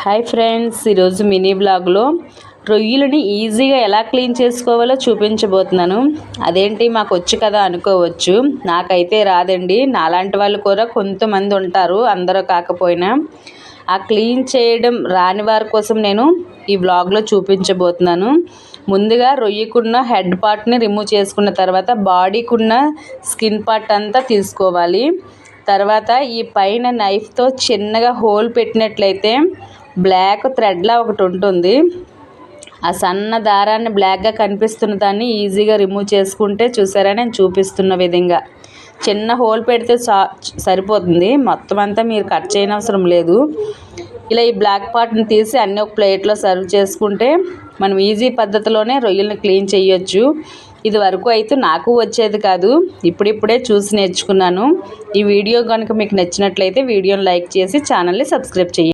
Hi friends, ఈరోజు mini బ్లాగ్లో రొయ్యలని ఈజీగా ఎలా క్లీన్ చేసుకోవాలో చూపించబోతున్నాను. అదేంటి మాకు వచ్చు కదా అనుకోవచ్చు, నాకైతే రాదండి. నాలాంటి వాళ్ళు కూడా కొంతమంది ఉంటారు, అందరూ కాకపోయినా. ఆ క్లీన్ చేయడం రాని వారి కోసం నేను ఈ బ్లాగ్లో చూపించబోతున్నాను. ముందుగా రొయ్యకున్న హెడ్ పార్ట్ని రిమూవ్ చేసుకున్న తర్వాత బాడీకున్న స్కిన్ పార్ట్ అంతా తీసుకోవాలి. తర్వాత ఈ పైన నైఫ్తో చిన్నగా హోల్ పెట్టినట్లయితే బ్లాక్ థ్రెడ్లా ఒకటి ఉంటుంది. ఆ సన్న దారాన్ని బ్లాక్గా కనిపిస్తున్న దాన్ని ఈజీగా రిమూవ్ చేసుకుంటే, చూసారా నేను చూపిస్తున్న విధంగా చిన్న హోల్ పెడితే సరిపోతుంది. మొత్తం అంతా మీరు కట్ చేయనవసరం లేదు. ఇలా ఈ బ్లాక్ పార్ట్ని తీసి అన్నీ ఒక ప్లేట్లో సర్వ్ చేసుకుంటే మనం ఈజీ పద్ధతిలోనే రొయ్యలను క్లీన్ చేయొచ్చు. ఇది వరకు అయితే నాకు వచ్చేది కాదు, ఇప్పుడిప్పుడే చూసి నేర్చుకున్నాను. ఈ వీడియో కనుక మీకు నచ్చినట్లయితే వీడియోని లైక్ చేసి ఛానల్ని సబ్స్క్రైబ్ చేయండి.